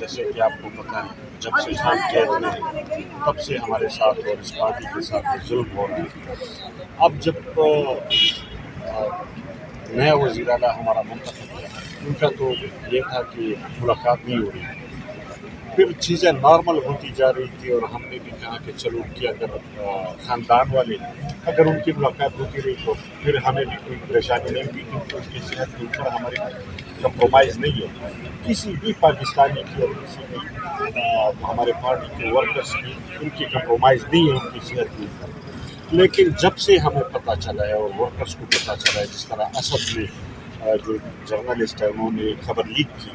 جیسے کہ آپ کو پتہ ہے جب سے خان قید میں تب سے ہمارے ساتھ اور اس پارٹی کے ساتھ ظلم ہو رہا ہے. اب جب نیا وزیر اعلیٰ ہمارا منتخب ہوا ان کا تو یہ تھا کہ ملاقات نہیں ہو رہی، پھر چیزیں نارمل ہوتی جا رہی تھی اور ہم نے بھی کہا کہ چلو کہ اگر خاندان والے اگر ان کی ملاقات ہوتی رہی تو پھر ہمیں بھی کوئی پریشانی نہیں ہوئی، کیونکہ ان کی صحت کے اوپر ہمارے کمپرومائز نہیں ہے کسی بھی پاکستانی کی اور کسی بھی ہمارے پارٹی کے ورکرس کی ان کی کمپرومائز نہیں ہے ان کی صحت کے اوپر. لیکن جب سے ہمیں پتہ چلا ہے اور ورکرس کو پتہ چلا ہے جس طرح اسد نے جو جرنلسٹ ہے انہوں نے خبر لیک کی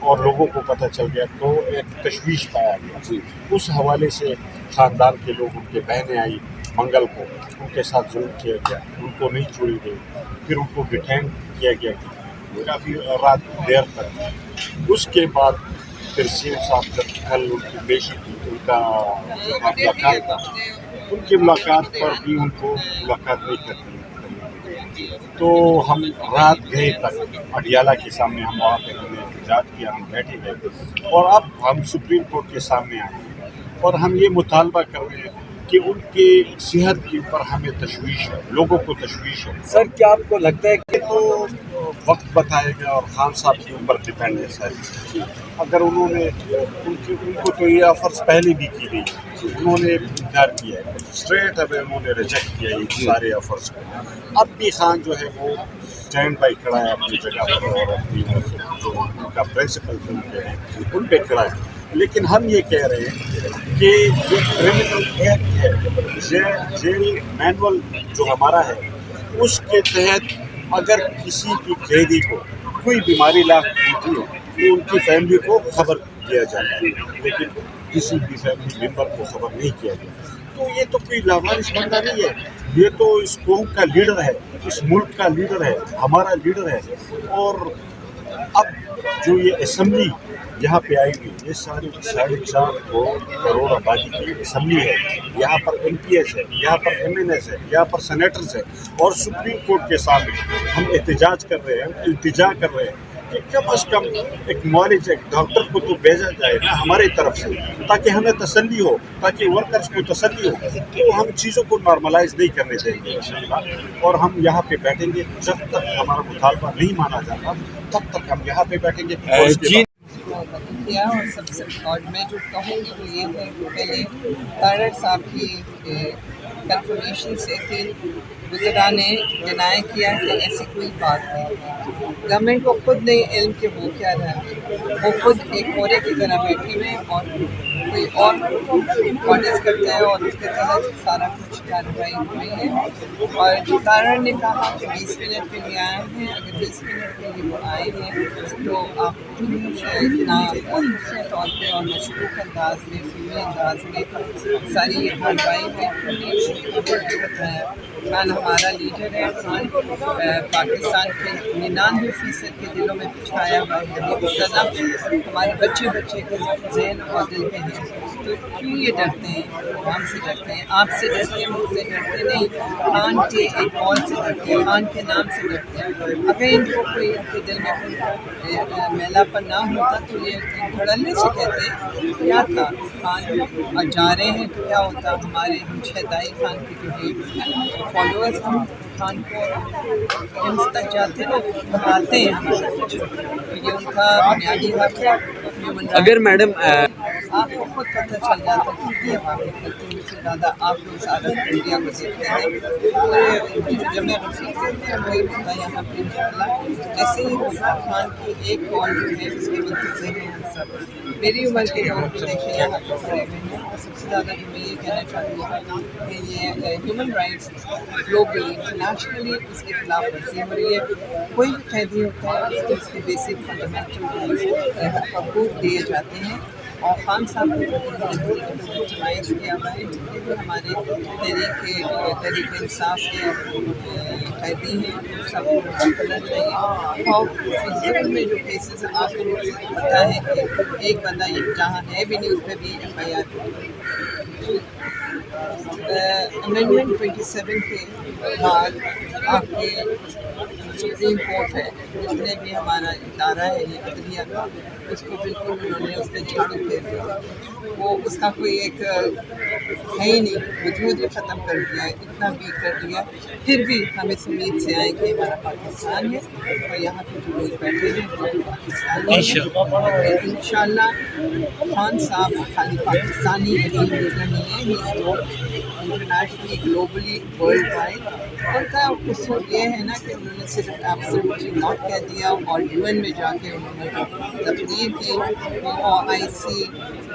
اور لوگوں کو پتہ چل گیا تو ایک تشویش پایا گیا. اس حوالے سے خاندان کے لوگ ان کے بہنیں آئی منگل کو ان کے ساتھ ظلم کیا گیا، ان کو نہیں چھوڑی گئی، پھر ان کو ڈیٹین کیا گیا کافی رات دیر تک. اس کے بعد پھر سی ایم صاحب جب کل ان کی بیٹی کی ان کا ملاقات تھا ان کی ملاقات پر بھی ان کو ملاقات نہیں کرنی تو ہم رات گئے تک اڈیالہ کے سامنے ہم وہاں پہ ہم نے احتجاج کیا، ہم بیٹھے گئے اور اب ہم سپریم کورٹ کے سامنے آئے اور ہم یہ مطالبہ کر رہے ہیں کہ ان کی صحت کے اوپر ہمیں تشویش ہے، لوگوں کو تشویش ہے. سر کیا آپ کو لگتا ہے کہ تو وقت بتائے گا اور خان صاحب کے اوپر ڈپینڈ ہے سر. اگر انہوں نے ان کو تو یہ آفرز پہلے بھی کی گئی، انہوں نے انکار کیا ہے اسٹریٹ اب انہوں نے ریجیکٹ کیا ہے سارے آفرز کو. اب بھی خان جو ہے وہ اسٹینڈ بائی کھڑا ہے اپنی جگہ پر اور اپنی جو ان کا پرنسپل ہیں ان پہ کھڑا ہے. لیکن ہم یہ کہہ رہے ہیں کہ جو کرمنل ایکٹ ہے جیل مینول جو ہمارا ہے اس کے تحت اگر کسی بھی قیدی کو کوئی بیماری لاحق ہوتی ہے تو ان کی فیملی کو خبر کیا جاتا ہے، لیکن کسی بھی فیملی ممبر کو خبر نہیں کیا گیا. تو یہ تو کوئی لاوارث بندہ نہیں ہے، یہ تو اس قوم کا لیڈر ہے، اس ملک کا لیڈر ہے، ہمارا لیڈر ہے. اور اب جو یہ اسمبلی یہاں پہ آئی ہوئی یہ ساری 4.5 کروڑ آبادی کی اسمبلی ہے. یہاں پر ایم پی ایس ہے، یہاں پر ایم این ایس ہے، یہاں پر سینیٹرز ہے اور سپریم کورٹ کے سامنے ہم احتجاج کر رہے ہیں، التجا کر رہے ہیں کہ کم از کم ایک معالج ایک ڈاکٹر کو تو بھیجا جائے نا ہمارے طرف سے تاکہ ہمیں تسلی ہو، تاکہ ورکرز کو تسلی ہو. تو ہم چیزوں کو نارملائز نہیں کرنے دیں گے انشاءاللہ اور ہم یہاں پہ بیٹھیں گے جب تک ہمارا مطالبہ نہیں مانا جاتا تب تک ہم یہاں پہ بیٹھیں گے. کیا اور سب سے اور میں جو کہوں گی وہ یہ ہے کہ پہلے تارڑ صاحب کی کنفرمیشن سے تھے وزراء نے ڈینائی کیا کہ ایسی کوئی بات نہیں ہے. گورنمنٹ کو خود نہیں علم کہ وہ کیا رہا ہے، وہ خود ایک مورے کی طرح بیٹھے ہوئے اور کوئی اور آرڈرز کرتے ہیں اور اس کے تحت سارا کچھ کارروائی ہوئی ہے. اور جو تارڑ نے کہا کہ 20 منٹ کے لیے آئے ہیں، اگر 20 منٹ کے لیے وہ آئے ہیں تو آپ اتنا خصوصی طور پہ اور مشکوک انداز میں فلمی انداز میں ساری یہ کارروائی ہے. بتایا خان ہمارا لیڈر ہے، خان پاکستان کے 99% کے دلوں میں چھایا ہوا ہے. وہ مختلف ہمارے بچے کے ذہن اور دل میں ہیں. تو کیوں یہ ڈرتے ہیں؟ ہم سے ڈرتے ہیں، آپ سے ڈرتے ہیں، مجھ سے ڈرتے نہیں، خان کے ایک قول سے ڈرتے ہیں، خان کے نام سے ڈرتے ہیں. اگر ان کو کوئی ان کے دل میں کوئی میلا پر نہ ہوتا تو یہ دھڑلنے سے کہتے کیا تھا خان اور جا رہے ہیں تو کیا ہوتا. ہمارے ہم شہدائی خان کے جو ہے فالوورز ہم خان کو ہمس تک جاتے ہیں بتاتے ہیں ہمارا کچھ، یہ ان کا بنیادی حق ہے. اگر میڈم آپ کو خود پتہ چل جاتا ہے کہ یہ واقعی کرتے ہیں سے زیادہ آپ لوگ سارا میڈیا کو دیکھتے ہیں. جب میں رفیق کرتے ہیں وہی ہوتا ہے یہاں پہ انشاءاللہ ایسے ہی ہوگا. خان کی ایک کال جو ہے اس کے منتظر ہیں ہم سب. میری عمر کے لوگ بھی دیکھیں یہاں پہ کھڑے ہوئے ہیں. سب سے زیادہ جو میں یہ کہنا چاہتی ہوں کہ یہ ہیومن رائٹس گلوبلی انٹرنیشنلی اس کے خلاف ورزی ہو رہی ہے. کوئی بھی قیدی ہوتا ہے اس کے بیسک فنڈامنٹل حقوق دیے جاتے ہیں اور خان صاحب نے جمائز کیا ہوا ہے جتنے بھی ہمارے تحریک انصاف کے قیدی ہیں سب کو کرنا چاہیے. اور ظلم میں جو کیسز آپ کو پتہ ہے کہ ایک بندہ جہاں ہے بھی نہیں اس پہ بھی FIR امینڈمنٹ 27 کے بعد آپ کے سپریم کورٹ ہے، جتنے بھی ہمارا ادارہ ہے یہ عدلیہ کا، اس کو بالکل انہوں نے اس پہ جھاڑو پھیر دیا، وہ اس کا کوئی ایک ہے ہی نہیں، وجود ہی ختم کر دیا ہے، اتنا ویک کر دیا۔ پھر بھی ہم اس امید سے آئے کہ ہمارا پاکستان ہے اور یہاں پہ جو لوگ بیٹھے ہیں وہ پاکستانی ہیں۔ انشاءاللہ خان صاحب خالی پاکستانی عظیم لیڈر نہیں ہے، ہی انٹرنیشنلی گلوبلی ورلڈ وائڈ۔ ان کا قصور یہ ہے نا کہ انہوں نے صرف ایبسولوٹلی ناٹ کہہ دیا، اور یو این میں جا کے انہوں نے تقریر کی، OIC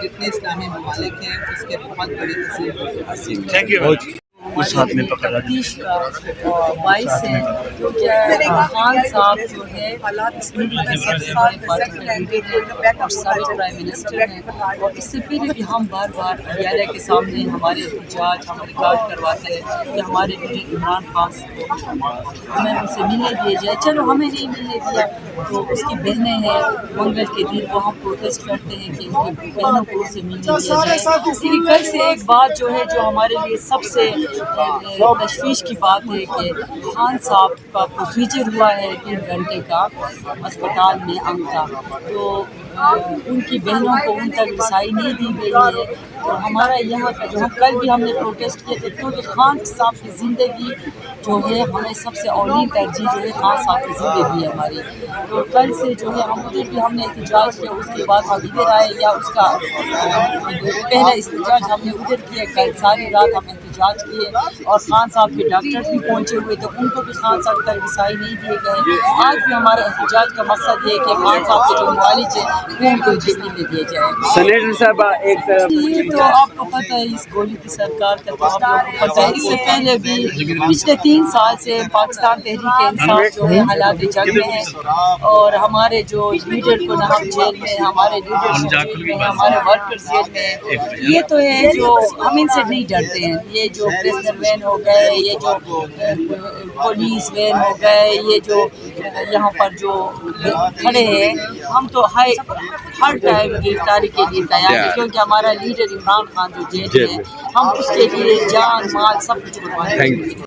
جتنے اسلامی ممالک ہیں اس کے بہت بڑی تھینک اس ہاتھ میں پکڑا تفتیش کا باعث ہے، کیونکہ خان صاحب جو ہے اس ملک کے سب سے بڑے پارٹی کے لیڈر ہیں اور سابق پرائم منسٹر ہیں، اور اس سے پہلے بھی ہم بار بار میڈیا کے سامنے ہمارے احتجاج ہم ریکارڈ کرواتے ہیں کہ ہمارے لیڈر عمران خان کو ہمیں ان سے ملنے دیا جائے، چلو ہمیں نہیں ملنے دیا تو اس کی بہنیں ہیں، منگل کے دن وہ ہم پروٹیسٹ کرتے ہیں کہ ان کی بہنوں کو ان سے ملنے دیا جائے۔ لیکن کل سے ایک بات جو ہے جو ہمارے لیے سب سے تشویش کی بات ہے کہ خان صاحب کا پروسیجر ہوا ہے 3 گھنٹے کا اسپتال میں انگ کا، تو ان کی بہنوں کو ان تک رسائی نہیں دی گئی ہے۔ تو ہمارا یہاں کا جو کل بھی ہم نے پروٹیسٹ کیے تھے، کیونکہ خان صاحب کی زندگی جو ہے ہمیں سب سے اولین ترجیح جو ہے خان صاحب کی زندگی ہے ہماری، تو کل سے جو ہے ہم ادھر بھی ہم نے احتجاج کیا، اس کے بعد ہم ادھر آئے، یا اس کا پہلا احتجاج ہم نے ادھر کیا، کل ساری رات ہم احتجاج کیے، اور خان صاحب کے ڈاکٹر بھی پہنچے ہوئے تو ان کو بھی خان صاحب تک رسائی نہیں دیے گئے۔ آج بھی ہمارا احتجاج کا مقصد یہ ہے کہ خان صاحب کے جو معالج ہیں وہ ان کو دلی میں دیے جائے۔ سینیٹر صاحب ایک یہ تو آپ کو پتہ ہے اس گولی کی سرکار کا، تو آپ لوگوں کو پتہ ہے اس سے پہلے بھی پچھلے 3 سال سے پاکستان تحریک انصاف جو ہے حالات جنگ میں ہے، اور ہمارے جو لیڈر کو نہ ہم جیل میں، ہمارے لیڈر جیل میں، ہمارے ورکرز جیل میں ہیں۔ یہ تو ہے جو ہم ان سے نہیں ڈرتے ہیں، یہ جو پریزنر وین ہو گئے، یہ جو پولیس وین ہو گئے، یہ جو یہاں پر جو کھڑے ہیں، ہم تو ہر ٹائم گرفتاری کے لیے تیار ہیں، کیونکہ ہمارا لیڈر عمران خان جو جیل میں ہے، ہم اس کے لیے جان مال سب کچھ قربان کریں گے۔